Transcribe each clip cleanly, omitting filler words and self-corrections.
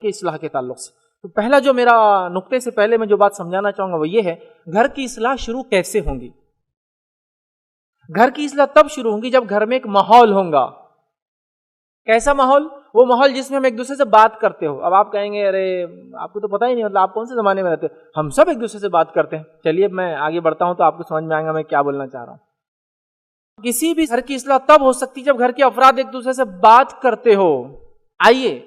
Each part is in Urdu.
کہ اصلاح کے تعلق سے. تو پہلا جو میرا نقطے سے پہلے میں جو بات سمجھانا چاہوں گا وہ یہ ہے، گھر کی اصلاح شروع کیسے ہوں گی؟ گھر کی اصلاح تب شروع ہوں گی جب گھر میں ایک ماحول ہوگا. کیسا ماحول؟ وہ ماحول جس میں ہم ایک دوسرے سے بات کرتے ہو. اب آپ کہیں گے ارے آپ کو تو پتہ ہی نہیں، مطلب آپ کون سے زمانے میں رہتے ہیں؟ ہم سب ایک دوسرے سے بات کرتے ہیں. چلیے اب میں آگے بڑھتا ہوں تو آپ کو سمجھ میں آئے گا میں کیا بولنا چاہ رہا ہوں. کسی بھی گھر کی اصلاح تب ہو سکتی جب گھر کے افراد ایک دوسرے سے بات کرتے ہو. آئیے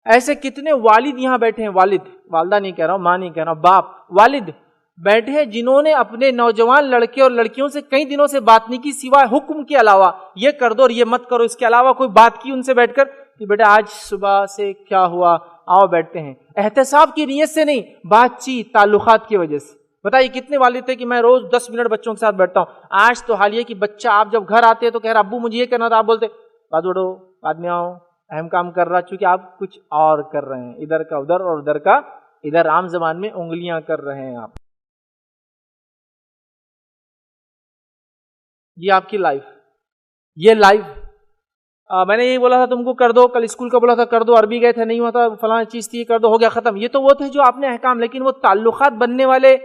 ایسے کتنے والد یہاں بیٹھے ہیں، والدہ نہیں کہہ رہا ہوں، ماں نہیں کہہ رہا ہوں، باپ، والد بیٹھے ہیں جنہوں نے اپنے نوجوان لڑکے اور لڑکیوں سے کئی دنوں سے بات نہیں کی سوائے حکم کے علاوہ، یہ کر دو اور یہ مت کرو، اس کے علاوہ کوئی بات کی ان سے بیٹھ کر کہ بیٹا آج صبح سے کیا ہوا، آؤ بیٹھتے ہیں. احتساب کی نیت سے نہیں، بات چیت تعلقات کی وجہ سے. بتائیے کتنے والد تھے کہ میں روز 10 منٹ بچوں کے ساتھ بیٹھتا ہوں. آج تو حال یہ کہ بچہ آپ جب گھر آتے ہیں تو کہہ رہا ابو مجھے یہ کرنا تھا، آپ بولتے بات بڑھو بعد میں آؤ، اہم کام کر رہا، چونکہ آپ کچھ اور کر رہے ہیں، ادھر کا ادھر اور ادھر کا ادھر، عام زبان میں انگلیاں کر رہے ہیں آپ. یہ آپ کی لائف، یہ لائف. میں نے یہی بولا تھا تم کو کر دو، کل اسکول کا بولا تھا کر دو، عربی گئے تھے نہیں ہوا تھا، فلاں چیز تھی کر دو، ہو گیا ختم. یہ تو وہ تھے جو آپ نے احکام، لیکن وہ تعلقات بننے والے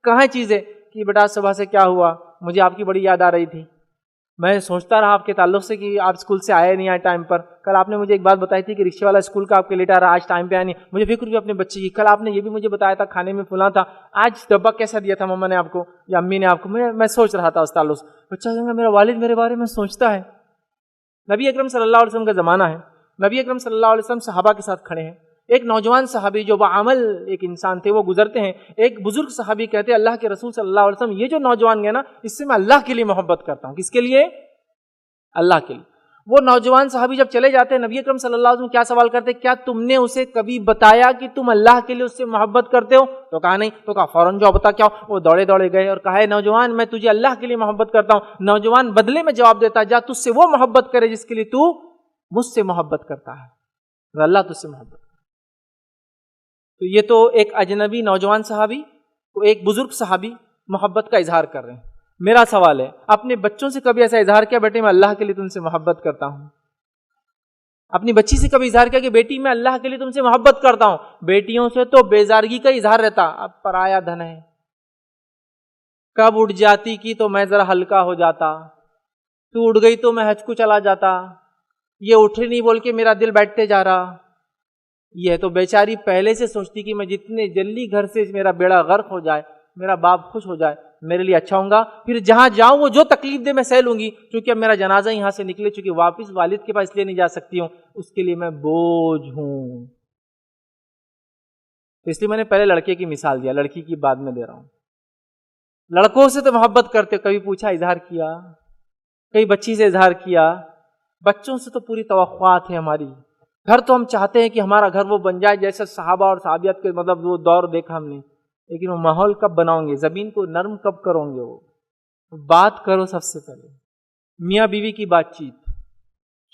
کہاں چیزیں کہ بیٹا صبح سے کیا ہوا، مجھے آپ کی بڑی یاد آ رہی تھی، میں سوچتا رہا آپ کے تعلق سے کہ آپ اسکول سے آئے نہیں آئے ٹائم پر. کل آپ نے مجھے ایک بات بتائی تھی کہ رکشے والا اسکول کا آپ کے لیٹ آ رہا، آج ٹائم پہ آیا نہیں، مجھے فکر بھی اپنے بچے کی. کل آپ نے یہ بھی مجھے بتایا تھا کھانے میں فلاں تھا، آج ڈبہ کیسا دیا تھا مما نے آپ کو یا امی نے آپ کو. میں سوچ رہا تھا اس تعلق سے. بچہ کہے گا میرا والد میرے بارے میں سوچتا ہے. نبی اکرم صلی اللہ علیہ وسلم کا زمانہ ہے، نبی اکرم صلی اللہ علیہ وسلم صحابہ کے ساتھ کھڑے ہیں. ایک نوجوان صحابی جو بعمل ایک انسان تھے وہ گزرتے ہیں. ایک بزرگ صحابی کہتے ہیں اللہ کے رسول صلی اللہ علیہ وسلم یہ جو نوجوان گیا نا اس سے میں اللہ کے لیے محبت کرتا ہوں. کس کے لیے؟ اللہ کے لیے. وہ نوجوان صحابی جب چلے جاتے ہیں نبی اکرم صلی اللہ علیہ وسلم کیا سوال کرتے ہیں، کیا تم نے اسے کبھی بتایا کہ تم اللہ کے لیے اس سے محبت کرتے ہو؟ تو کہا نہیں. تو کہا فوراً جاؤ بتا کیا ہو. وہ دوڑے دوڑے گئے اور کہا ہے نوجوان میں تجھے اللہ کے لیے محبت کرتا ہوں. نوجوان بدلے میں جواب دیتا جا تجھ سے وہ محبت کرے جس کے لیے تو مجھ سے محبت کرتا ہے، اللہ تجھ سے محبت. تو یہ تو ایک اجنبی نوجوان صحابی کو ایک بزرگ صحابی محبت کا اظہار کر رہے ہیں. میرا سوال ہے اپنے بچوں سے کبھی ایسا اظہار کیا بیٹے میں اللہ کے لیے تم سے محبت کرتا ہوں؟ اپنی بچی سے کبھی اظہار کیا کہ بیٹی میں اللہ کے لیے تم سے محبت کرتا ہوں؟ بیٹیوں سے تو بیزارگی کا اظہار رہتا، اب پرایا دھن ہے، کب اٹھ جاتی کی تو میں ذرا ہلکا ہو جاتا، تو اٹھ گئی تو میں حج کو چلا جاتا، یہ اٹھے نہیں بول کے میرا دل بیٹھتے جا رہا. یہ تو بیچاری پہلے سے سوچتی کہ میں جتنے جلدی گھر سے میرا بیڑا غرق ہو جائے، میرا باپ خوش ہو جائے، میرے لیے اچھا ہوں گا. پھر جہاں جاؤں وہ جو تکلیف دے میں سہ لوں گی، کیونکہ اب میرا جنازہ یہاں سے نکلے چکے واپس والد کے پاس اس لیے نہیں جا سکتی ہوں، اس کے لیے میں بوجھ ہوں. تو اس لیے میں نے پہلے لڑکے کی مثال دیا، لڑکی کی بعد میں دے رہا ہوں. لڑکوں سے تو محبت کرتے، کبھی پوچھا اظہار کیا، کئی بچی سے اظہار کیا. بچوں سے تو پوری توقعات ہے ہماری. گھر تو ہم چاہتے ہیں کہ ہمارا گھر وہ بن جائے جیسے صحابہ اور صحابیات کے مطلب وہ دور دیکھا ہم نے، لیکن وہ ماحول کب بناؤں گے، زمین کو نرم کب کرو گے؟ وہ بات کرو سب سے پہلے. میاں بیوی کی بات چیت،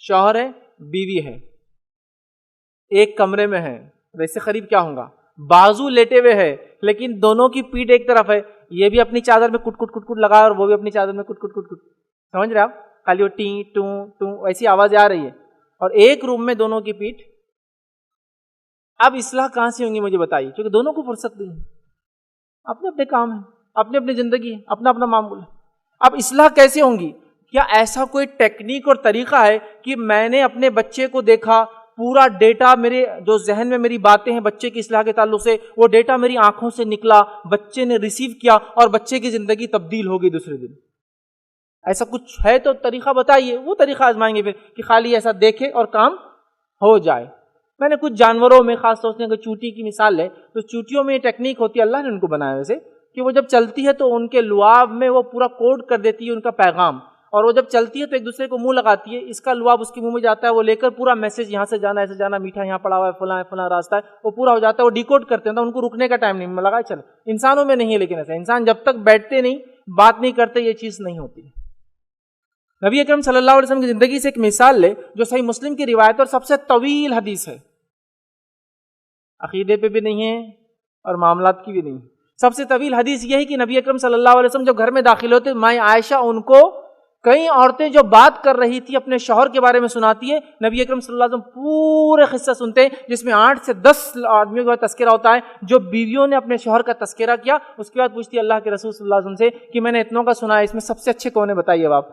شوہر ہے بیوی ہے ایک کمرے میں ہے، ویسے قریب کیا ہوں گا، بازو لیٹے ہوئے ہے لیکن دونوں کی پیٹھ ایک طرف ہے، یہ بھی اپنی چادر میں کٹ کٹ کٹ کٹ لگا اور وہ بھی اپنی چادر میں کٹ کٹ کٹ کٹ. سمجھ رہے آپ؟ خالی وہ ٹی ٹوں ٹوں ایسی آوازیں آ رہی ہے اور ایک روم میں دونوں کی پیٹھ. اب اصلاح کہاں سے ہوں گی مجھے بتائیے، کیونکہ دونوں کو فرصت نہیں ہے، اپنے اپنے کام ہیں، اپنے اپنی زندگی ہے، اپنا اپنا معمول ہے. اب اصلاح کیسے ہوں گی؟ کیا ایسا کوئی ٹیکنیک اور طریقہ ہے کہ میں نے اپنے بچے کو دیکھا، پورا ڈیٹا میرے جو ذہن میں میری باتیں ہیں بچے کی اصلاح کے تعلق سے، وہ ڈیٹا میری آنکھوں سے نکلا، بچے نے ریسیو کیا اور بچے کی زندگی تبدیل ہو گئی دوسرے دن؟ ایسا کچھ ہے تو طریقہ بتائیے، وہ طریقہ آزمائیں گے پھر کہ خالی ایسا دیکھے اور کام ہو جائے. میں نے کچھ جانوروں میں خاص طور سے اگر چوٹی کی مثال ہے تو چوٹیوں میں یہ ٹیکنیک ہوتی ہے، اللہ نے ان کو بنایا ویسے، کہ وہ جب چلتی ہے تو ان کے لعاب میں وہ پورا کوڈ کر دیتی ہے ان کا پیغام، اور وہ جب چلتی ہے تو ایک دوسرے کو منہ لگاتی ہے، اس کا لعاب اس کے منہ میں جاتا ہے، وہ لے کر پورا میسج یہاں سے جانا ایسے جانا، میٹھا یہاں پڑا ہوا ہے، فلاں راستہ ہے، وہ پورا ہو جاتا ہے، وہ ڈیکوڈ کرتے ہیں تو ان کو رکنے کا ٹائم نہیں لگا. چل انسانوں میں نہیں ہے، لیکن ایسا انسان جب تک بیٹھتے نہیں بات نہیں کرتے یہ چیز نہیں ہوتی. نبی اکرم صلی اللہ علیہ وسلم کی زندگی سے ایک مثال لے جو صحیح مسلم کی روایت اور سب سے طویل حدیث ہے، عقیدے پہ بھی نہیں ہے اور معاملات کی بھی نہیں. سب سے طویل حدیث یہی کہ نبی اکرم صلی اللہ علیہ وسلم جب گھر میں داخل ہوتے مائیں عائشہ ان کو کئی عورتیں جو بات کر رہی تھی اپنے شوہر کے بارے میں سناتی ہیں، نبی اکرم صلی اللہ علیہ وسلم پورے قصہ سنتے ہیں جس میں 8 سے 10 آدمیوں کا تذکرہ ہوتا ہے جو بیویوں نے اپنے شوہر کا تذکرہ کیا. اس کے بعد پوچھتی ہے اللہ کے رسول صلی اللہ علیہ وسلم سے کہ میں نے اتنوں کا سنا ہے، اس میں سب سے اچھے کون ہے بتائیے. اب آپ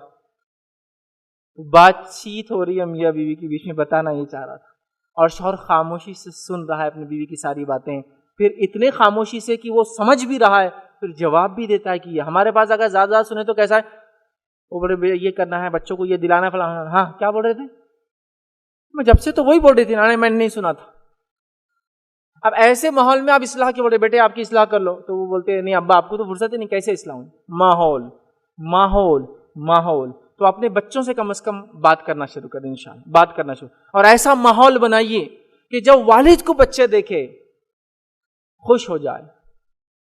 بات چیت ہو رہی ہے میاں بیوی کے بیچ میں، بتانا یہ چاہ رہا تھا، اور شوہر خاموشی سے سن رہا ہے اپنی بیوی کی ساری باتیں، پھر اتنے خاموشی سے کہ وہ سمجھ بھی رہا ہے، پھر جواب بھی دیتا ہے کہ ہمارے پاس اگر زیادہ زیادہ سنے تو کیسا ہے، وہ بڑے یہ کرنا ہے، بچوں کو یہ دلانا ہے فلانا. ہاں کیا بول رہے تھے؟ میں جب سے تو وہی بول رہی تھی نا، میں نے نہیں سنا تھا. اب ایسے ماحول میں آپ اصلاح کے بولے بیٹے آپ کی اصلاح کر لو، تو وہ بولتے ہیں نہیں ابا آپ کو تو فرصت ہی نہیں، کیسے اصلاح ہوں. ماحول ماحول ماحول. تو اپنے بچوں سے کم از کم بات کرنا شروع کریں، انشاءاللہ بات کرنا شروع، اور ایسا ماحول بنائیے کہ جب والد کو بچے دیکھے خوش ہو جائے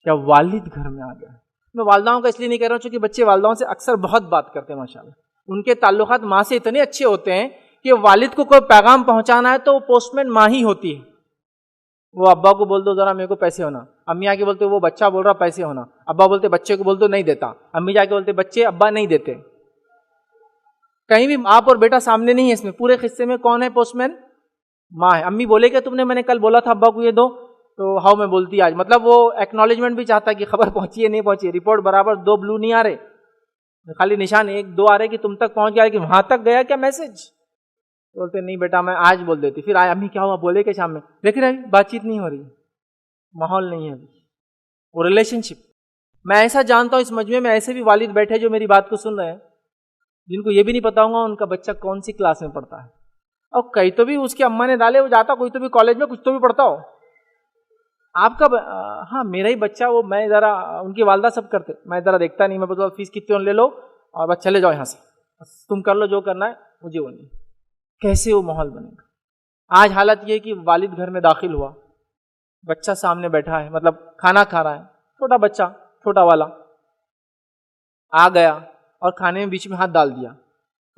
کیا والد گھر میں آ گیا. میں والداؤں کا اس لیے نہیں کہہ رہا ہوں چونکہ بچے والداؤں سے اکثر بہت بات کرتے ہیں ماشاءاللہ، ان کے تعلقات ماں سے اتنے اچھے ہوتے ہیں کہ والد کو کوئی پیغام پہنچانا ہے تو وہ پوسٹ مین ماں ہی ہوتی ہے. وہ ابا کو بول دو ذرا میرے کو پیسے ہونا، امی آ کے بولتے وہ بچہ بول رہا پیسے ہونا، ابا بولتے بچے کو بول دو نہیں دیتا، امی جا کے بولتے بچے ابا نہیں دیتے. کہیں بھی آپ اور بیٹا سامنے نہیں ہے، اس میں پورے قصے میں کون ہے پوسٹ مین؟ ماں ہے. امی بولے کہ تم نے میں نے کل بولا تھا ابا کو یہ دو، تو ہاؤ میں بولتی آج، مطلب وہ ایکنالجمنٹ بھی چاہتا ہے کہ خبر پہنچی ہے نہیں پہنچی، رپورٹ برابر 2 بلو نہیں آ رہے، خالی نشان 1 2 آ رہے کہ تم تک پہنچ گیا، کہ وہاں تک گیا کیا میسج. بولتے نہیں بیٹا میں آج بول دیتی. پھر آئے امی کیا ہوا بولے کہ شام میں، دیکھ رہے بات چیت نہیں ہو رہی، ماحول نہیں ہے ابھی وہ ریلیشن شپ. میں ایسا جانتا ہوں اس مجمع میں ایسے بھی والد بیٹھے جو میری بات کو سن رہے ہیں جن کو یہ بھی نہیں پتا ہوگا ان کا بچہ کون سی کلاس میں پڑھتا ہے، اور کئی تو بھی اس کی اماں نے ڈالے وہ جاتا کوئی تو بھی کالج میں کچھ تو بھی پڑھتا ہو. آپ کا ہاں میرا ہی بچہ، وہ میں ذرا ان کی والدہ سب کرتے، میں ذرا دیکھتا نہیں، میں بولتا فیس کتنی لے لو اور بس چلے جاؤ یہاں سے، تم کر لو جو کرنا ہے، مجھے وہ نہیں. کیسے وہ ماحول بنے گا؟ آج حالت یہ ہے کہ والد گھر میں داخل ہوا، بچہ سامنے بیٹھا ہے، مطلب کھانا کھا رہا ہے، چھوٹا بچہ چھوٹا والا آ گیا اور کھانے میں بیچ میں ہاتھ ڈال دیا،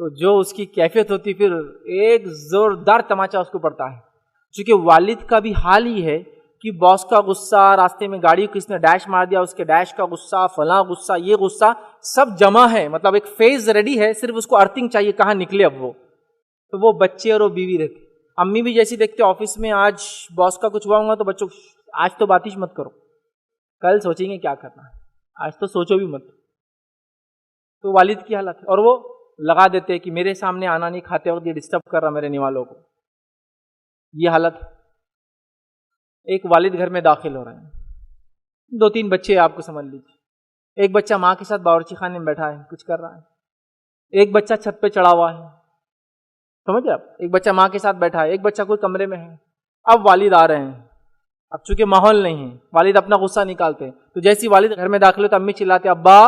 تو جو اس کی کیفیت ہوتی پھر ایک زوردار تماچا اس کو پڑتا ہے. چونکہ والد کا بھی حال ہی ہے کہ باس کا غصہ، راستے میں گاڑی کس نے ڈیش مار دیا اس کے ڈیش کا غصہ، فلاں غصہ، یہ غصہ سب جمع ہے، مطلب ایک فیز ریڈی ہے، صرف اس کو ارتھنگ چاہیے کہاں نکلے اب وہ. تو وہ بچے اور وہ بیوی رہتے. امی بھی جیسی دیکھتے آفس میں آج باس کا کچھ ہوا ہوگا تو بچوں آج تو بات ہی مت کرو، کل سوچیں گے کیا کرنا ہے، آج تو سوچو بھی مت. تو والد کی حالت ہے، اور وہ لگا دیتے کہ میرے سامنے آنا نہیں، کھاتے وقت یہ ڈسٹرب کر رہا میرے نیوالوں کو. یہ حالت. ایک والد گھر میں داخل ہو رہے ہیں، 2 3 بچے آپ کو سمجھ لیجیے. ایک بچہ ماں کے ساتھ باورچی خانے میں بیٹھا ہے کچھ کر رہا ہے، ایک بچہ چھت پہ چڑھا ہوا ہے، سمجھ آپ، ایک بچہ ماں کے ساتھ بیٹھا ہے، ایک بچہ کوئی کمرے میں ہے. اب والد آ رہے ہیں، اب چونکہ ماحول نہیں ہے والد اپنا غصہ نکالتے، تو جیسی والد گھر میں داخل ہوتے امی چلاتے ابا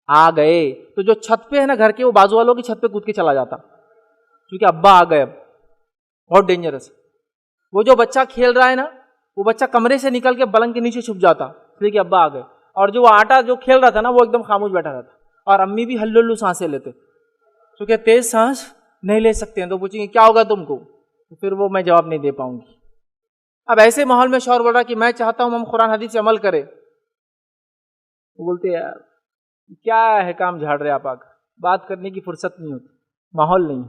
آ گئے، تو جو چھت پہ ہے نا گھر کے وہ بازو والوں کی چھت پہ کود کے چلا جاتا کیونکہ ابا آ گئے. اب بہت ڈینجرس. وہ جو بچہ کھیل رہا ہے نا وہ بچہ کمرے سے نکل کے پلنگ کے نیچے چھپ جاتا اس لیے کہ ابا آ گئے، اور جو وہ آٹا جو کھیل رہا تھا نا وہ ایک دم خاموش بیٹھا رہتا، اور امی بھی ہلو ہلو سانسیں لیتے کیونکہ تیز سانس نہیں لے سکتے ہیں، تو پوچھیں گے کیا ہوگا تم کو، تو پھر وہ میں جواب نہیں دے پاؤں گی. اب ایسے ماحول میں شوہر بول رہا کہ میں چاہتا ہوں ہم قرآن حدیث سے عمل کریں، وہ بولتے یار کیا ہے کام جھاڑ رہے آپ، بات کرنے کی فرصت نہیں ہوتی، ماحول نہیں.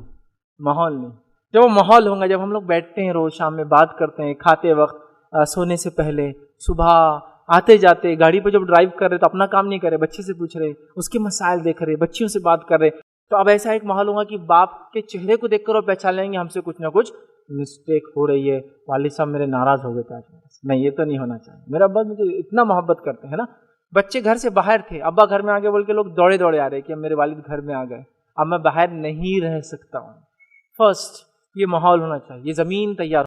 ماحول نہیں. جب وہ ماحول ہوگا، جب ہم لوگ بیٹھتے ہیں روز شام میں بات کرتے ہیں، کھاتے وقت، سونے سے پہلے، صبح آتے جاتے، گاڑی پہ جب ڈرائیو کر رہے تو اپنا کام نہیں کر رہے، بچے سے پوچھ رہے، اس کے مسائل دیکھ رہے، بچیوں سے بات کر رہے، تو اب ایسا ایک ماحول ہوگا کہ باپ کے چہرے کو دیکھ کر وہ پہچان لیں گے ہم سے کچھ نہ کچھ مسٹیک ہو رہی ہے، والد صاحب میرے ناراض ہو گئے تھے، نہیں یہ تو نہیں ہونا چاہیے، میرا ابا مجھے اتنا محبت کرتے ہیں نا. بچے گھر سے باہر تھے، ابا گھر میں آ گئے بول کے لوگ دوڑے دوڑے آ رہے کہ اب میرے والد گھر میں آ گئے، اب میں باہر نہیں رہ سکتا ہوں. فرسٹ یہ ماحول ہونا چاہیے، یہ زمین تیار